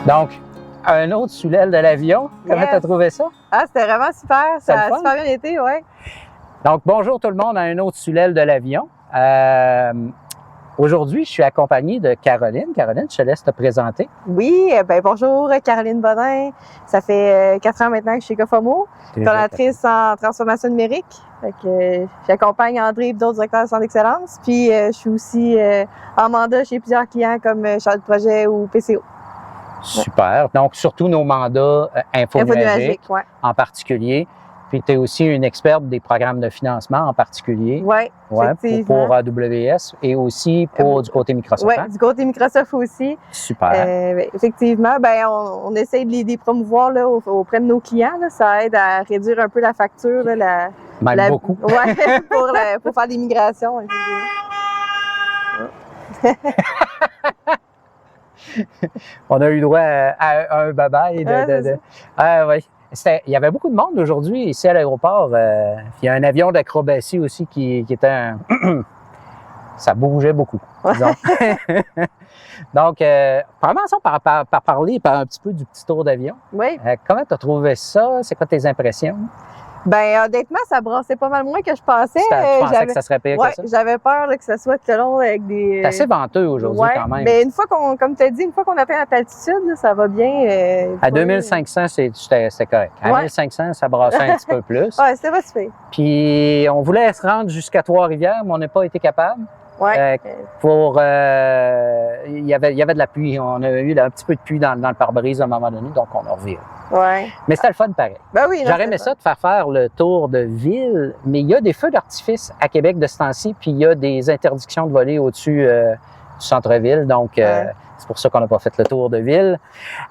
Donc, un autre sous l'aile de l'avion. Comment tu as trouvé ça? Ah, c'était vraiment super. Ça a super bien été, oui. Donc, bonjour tout le monde à un autre sous l'aile de l'avion. Aujourd'hui, je suis accompagné de Caroline. Caroline, je te laisse te présenter. Oui, bonjour, Caroline Bodin. Ça fait 4 ans maintenant que je suis chez Cofomo, formatrice en transformation numérique. J'accompagne André et d'autres directeurs de centre d'excellence. Puis, je suis aussi en mandat chez plusieurs clients comme chargé de projet ou PCO. Super. Donc, surtout nos mandats infonuagiques ouais. en particulier. Puis, tu es aussi une experte des programmes de financement en particulier. Oui, pour AWS et aussi pour du côté Microsoft. Oui, du côté Microsoft aussi. Super. Effectivement, on essaie de les promouvoir là, auprès de nos clients. Là. Ça aide à réduire un peu la facture. Là, beaucoup. Oui, pour faire des migrations. On a eu droit à un bye-bye. Oui. Il y avait beaucoup de monde aujourd'hui ici à l'aéroport. Il y a un avion d'acrobatie aussi qui était ça bougeait beaucoup, disons. Donc, commençons par parler un petit peu du petit tour d'avion. Oui. Comment tu as trouvé ça? C'est quoi tes impressions? Honnêtement, ça brassait pas mal moins que je pensais. Tu pensais que ça serait pire que ça? J'avais peur là, que ça soit tout long avec des... C'est assez venteux aujourd'hui quand même. Mais une fois comme tu as dit, une fois qu'on atteint la altitude, là, ça va bien. À 2500, c'était correct. À 1500, ça brassait un petit peu plus. Oui, c'était pas super. Puis, on voulait se rendre jusqu'à Trois-Rivières, mais on n'a pas été capable. Oui. Il y avait de la pluie. On a eu un petit peu de pluie dans le pare-brise à un moment donné, donc on a reviré. Oui. Mais c'était le fun pareil. Oui, j'aurais aimé ça de faire le tour de ville, mais il y a des feux d'artifice à Québec de ce temps-ci, puis il y a des interdictions de voler au-dessus du centre-ville, donc c'est pour ça qu'on n'a pas fait le tour de ville.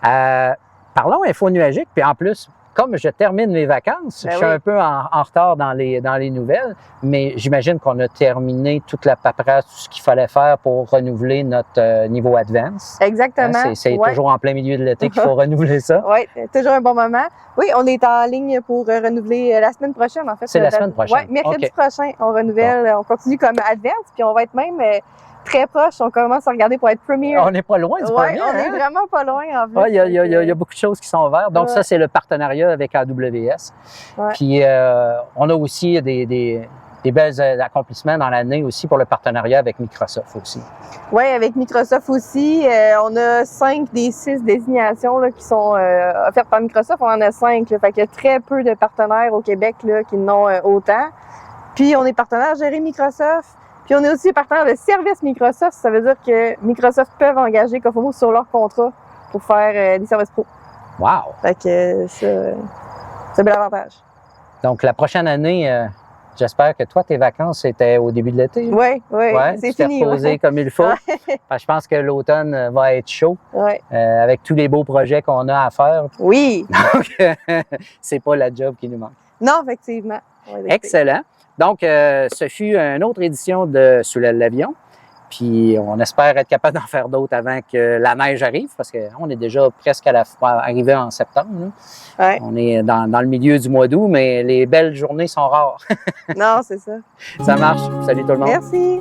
Parlons infonuagique, puis en plus, comme je termine mes vacances, je suis un peu en retard dans les nouvelles, mais j'imagine qu'on a terminé toute la paperasse, tout ce qu'il fallait faire pour renouveler notre niveau Advance. Exactement. C'est toujours en plein milieu de l'été qu'il faut renouveler ça. Oui, toujours un bon moment. Oui, on est en ligne pour renouveler la semaine prochaine, en fait. C'est la semaine prochaine? Oui, mercredi prochain, on renouvelle, on continue comme Advance, puis on va être même... très proche, on commence à regarder pour être Premier. On n'est pas loin du Premier. On est vraiment pas loin en fait. Il y a beaucoup de choses qui sont ouvertes. Donc ça, c'est le partenariat avec AWS. Puis on a aussi des belles accomplissements dans l'année aussi pour le partenariat avec Microsoft aussi. Oui, avec Microsoft aussi. On a 5 des 6 désignations là, qui sont offertes par Microsoft. On en a 5. Là, fait qu'il y a très peu de partenaires au Québec là, qui n'ont autant. Puis on est partenaire géré Microsoft. Puis on est aussi partenaire de service Microsoft. Ça veut dire que Microsoft peuvent engager Cofomo sur leur contrat pour faire des services pro. Wow! Fait que c'est un bel avantage. Donc la prochaine année, j'espère que toi, tes vacances étaient au début de l'été. Oui, c'est fini. Tu t'es reposé comme il faut. Je pense que l'automne va être chaud avec tous les beaux projets qu'on a à faire. Oui! Donc, c'est pas la job qui nous manque. Non, effectivement. Excellent. Donc, ce fut une autre édition de Sous l'avion. Puis, on espère être capable d'en faire d'autres avant que la neige arrive, parce qu'on est déjà presque arrivé en septembre. On est dans le milieu du mois d'août, mais les belles journées sont rares. Non, c'est ça. Ça marche. Salut tout le monde. Merci.